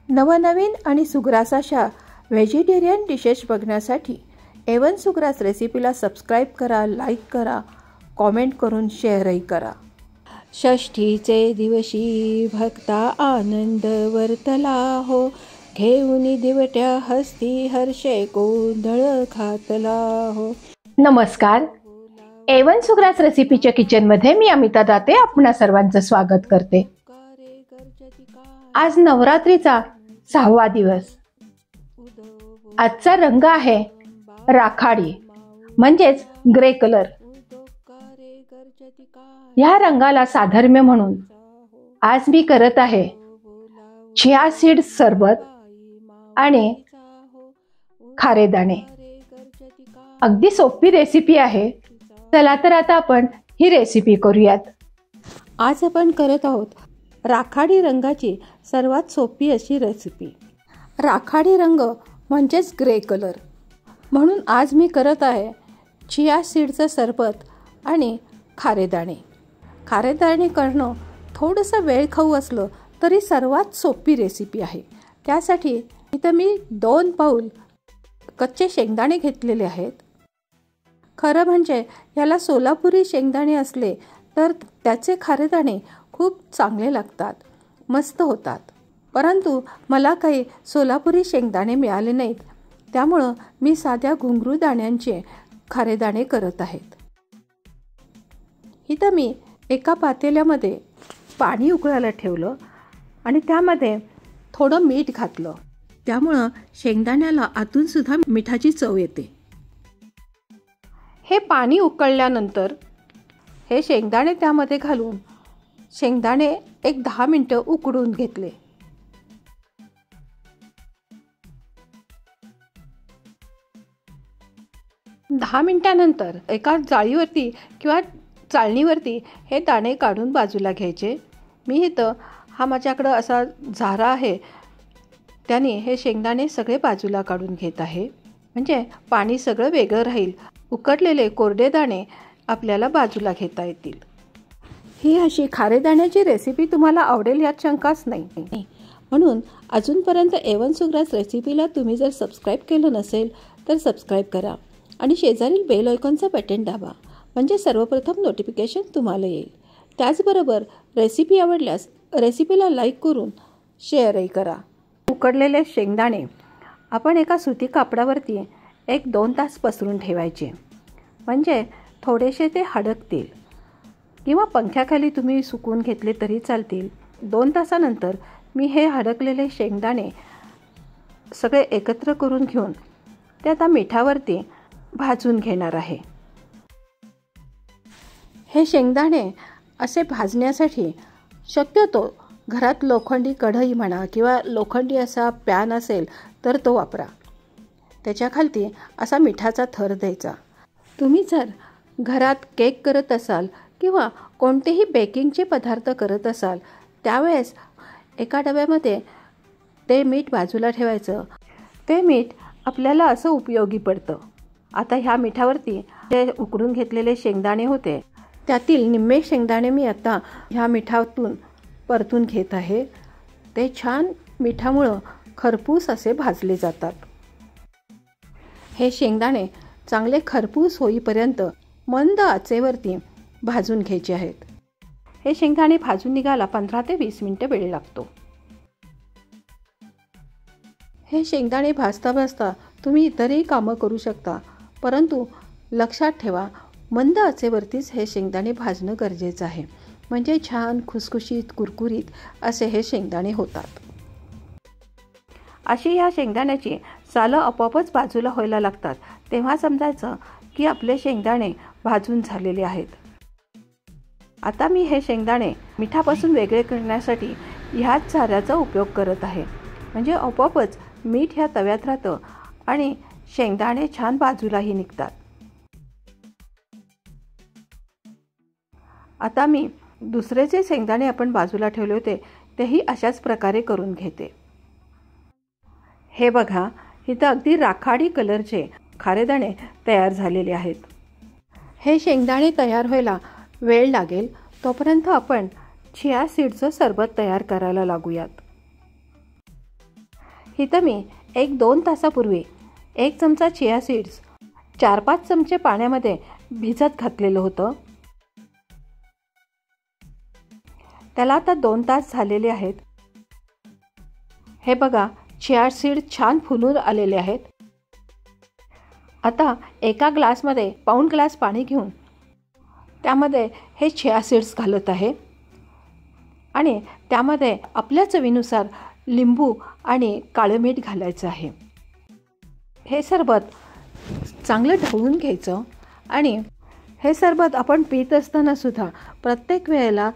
नवनवीन आणि सुग्रास अशा व्हेजिटेरियन डिशेस बघण्यासाठी A1 सुग्रास रेसिपीला सबस्क्राईब करा, लाईक करा, कॉमेंट करून शेअरही करा. षष्ठीचे दिवशी भक्ता आनंद वर्तला हो, घेऊन दिवट्या हस्ती हर्षे गोंधळ घातला हो. नमस्कार, A1 सुग्रास रेसिपीच्या किचनमध्ये मी अमिता दाते आपणा सर्वांचं स्वागत करते. आज नवरात्रीचा 6वा दिवस. आजचा रंग आहे राखाडी म्हणजेच ग्रे कलर. या रंगाला साधर्म्य म्हणून आज मी करत आहे चिया सीड सरबत आणि खारेदाणे. अगदी सोपी रेसिपी आहे. चला तर आता आपण ही रेसिपी करूयात. आज आपण करत आहोत राखाडी रंगाची सर्वात सोपी अशी रेसिपी. राखाडी रंग म्हणजेच ग्रे कलर, म्हणून आज मी करत आहे चिया सीडचं सरबत आणि खारेदाणे. खारेदाणे करणं थोडंसं वेळ खाऊ असलं तरी सर्वात सोपी रेसिपी आहे. त्यासाठी इथं मी 2 पाऊल कच्चे शेंगदाणे घेतलेले आहेत. खरं म्हणजे याला सोलापुरी शेंगदाणे असले तर त्याचे खारेदाणे खूप चांगले लागतात, मस्त होतात. परंतु मला काही सोलापुरी शेंगदाणे मिळाले नाहीत, त्यामुळं मी साध्या घुंगरू दाण्यांचे खारेदाणे करत आहेत. इथं मी एका पातेल्यामध्ये पाणी उकळायला ठेवलं आणि त्यामध्ये थोडं मीठ घातलं. त्यामुळं शेंगदाण्याला आतून सुद्धा मिठाची चव येते. हे पाणी उकळल्यानंतर हे शेंगदाणे त्यामध्ये घालून शेंगदाणे एक 10 मिनिटं उकडून घेतले. दहा मिनिटानंतर एका जाळीवरती किंवा चाळणीवरती हे दाणे काढून बाजूला घ्यायचे. मी इथं हा माझ्याकडं असा झारा आहे, त्याने हे शेंगदाणे सगळे बाजूला काढून घेत आहे. म्हणजे पाणी सगळं वेगळं राहील. उकडलेले कोरडे दाणे आपल्याला बाजूला घेता येतील. ही अशी खारेदाण्याची रेसिपी तुम्हाला आवडेल यात शंकाच नाही. म्हणून अजूनपर्यंत A1 सुग्रास रेसिपीला तुम्ही जर सबस्क्राईब केलं नसेल तर सबस्क्राईब करा आणि शेजारील बेल आयकॉनचा बटन दाबा, म्हणजे सर्वप्रथम नोटिफिकेशन तुम्हाला येईल. त्याचबरोबर रेसिपी आवडल्यास रेसिपीला लाईक करून शेअरही करा. उकडलेले शेंगदाणे आपण एका सुती कापडावरती 1-2 तास पसरून ठेवायचे, म्हणजे थोडेसे ते हडकतील, किंवा पंख्याखाली तुम्ही सुकवून घेतले तरी चालतील. 2 तासानंतर मी हे हडकलेले शेंगदाणे सगळे एकत्र करून घेऊन ते आता मिठावरती भाजून घेणार आहे. हे शेंगदाणे असे भाजण्यासाठी शक्यतो घरात लोखंडी कढई म्हणा किंवा लोखंडी असा पॅन असेल तर तो वापरा. त्याच्याखालती असा मिठाचा थर द्यायचा. तुम्ही जर घरात केक करत असाल किंवा कोणतेही बेकिंगचे पदार्थ करत असाल त्यावेळेस एका डब्यामध्ये ते मीठ बाजूला ठेवायचं. ते मीठ आपल्याला असं उपयोगी पडतं. आता ह्या मिठावरती जे उकडून घेतलेले शेंगदाणे होते त्यातील निम्मे शेंगदाणे मी आता ह्या मिठातून परतून घेत आहे. ते छान मिठामुळं खरपूस असे भाजले जातात. हे शेंगदाणे चांगले खरपूस होईपर्यंत मंद आचेवरती भाजून घ्यायचे आहेत. हे शेंगदाणे भाजून निघायला 15 ते 20 मिनिटं वेळ लागतो. हे शेंगदाणे भाजता भाजता तुम्ही इतरही कामं करू शकता, परंतु लक्षात ठेवा मंद आचेवरतीच हे शेंगदाणे भाजणं गरजेचं आहे, म्हणजे छान खुसखुशीत कुरकुरीत असे हे शेंगदाणे होतात. अशी ह्या शेंगदाण्याची सालं आपोआपच बाजूला व्हायला लागतात, तेव्हा समजायचं की आपले शेंगदाणे भाजून झालेले आहेत. आता मी हे शेंगदाणे मिठापासून वेगळे करण्यासाठी ह्याच झाऱ्याचा उपयोग करत आहे, म्हणजे आपोआपच मीठ ह्या तव्यात राहतं आणि शेंगदाणे छान बाजूलाही निघतात. आता मी दुसरे जे शेंगदाणे आपण बाजूला ठेवले होते तेही अशाच प्रकारे करून घेते. हे बघा, इथं अगदी राखाडी कलरचे खारेदाणे तयार झालेले आहेत. हे शेंगदाणे तयार व्हायला वेळ लागेल, तोपर्यंत आपण चिया सीडचं सरबत तयार करायला लागूयात. इथं मी 1-2 तासापूर्वी 1 चमचा चिया सीड्स 4-5 चमचे पाण्यामध्ये भिजत घातलेलं होतं. त्याला आता 2 तास झालेले आहेत. हे बघा, चिया सीड छान फुलून आलेले आहेत. आता एका ग्लासमध्ये पाऊण ग्लास पाणी घेऊन त्यामध्ये हे चिया सीड्स घालत आहे आणि त्यामध्ये आपल्या चवीनुसार लिंबू आणि काळं मीठ घालायचं आहे. हे सरबत चांगलं ढवळून घ्यायचं आणि हे सरबत आपण पीत असताना सुद्धा प्रत्येक वेळेला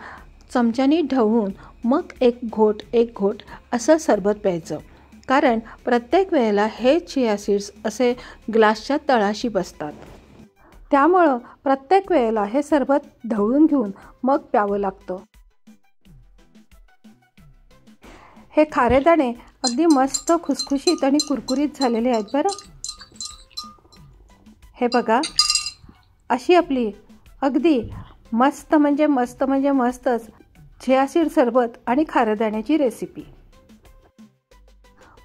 चमच्यानी ढवळून मग एक घोट असं सरबत प्यायचं. कारण प्रत्येक वेळेला हे चिया सीड्स असे ग्लासच्या तळाशी बसतात. त्यामुळं प्रत्येक वेळेला हे सरबत ढवळून घेऊन मग प्यावं लागतं. हे खारेदाणे अगदी मस्त खुसखुशीत आणि कुरकुरीत झालेले आहेत बरं. हे बघा, अशी आपली अगदी मस्त म्हणजे मस्तच चिया सीड सरबत आणि खारेदाण्याची रेसिपी.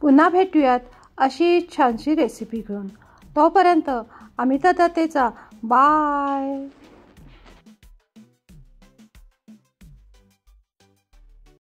पुन्हा भेटूयात अशी छानशी रेसिपी घेऊन. तोपर्यंत अमिता दत्तेचा बाय.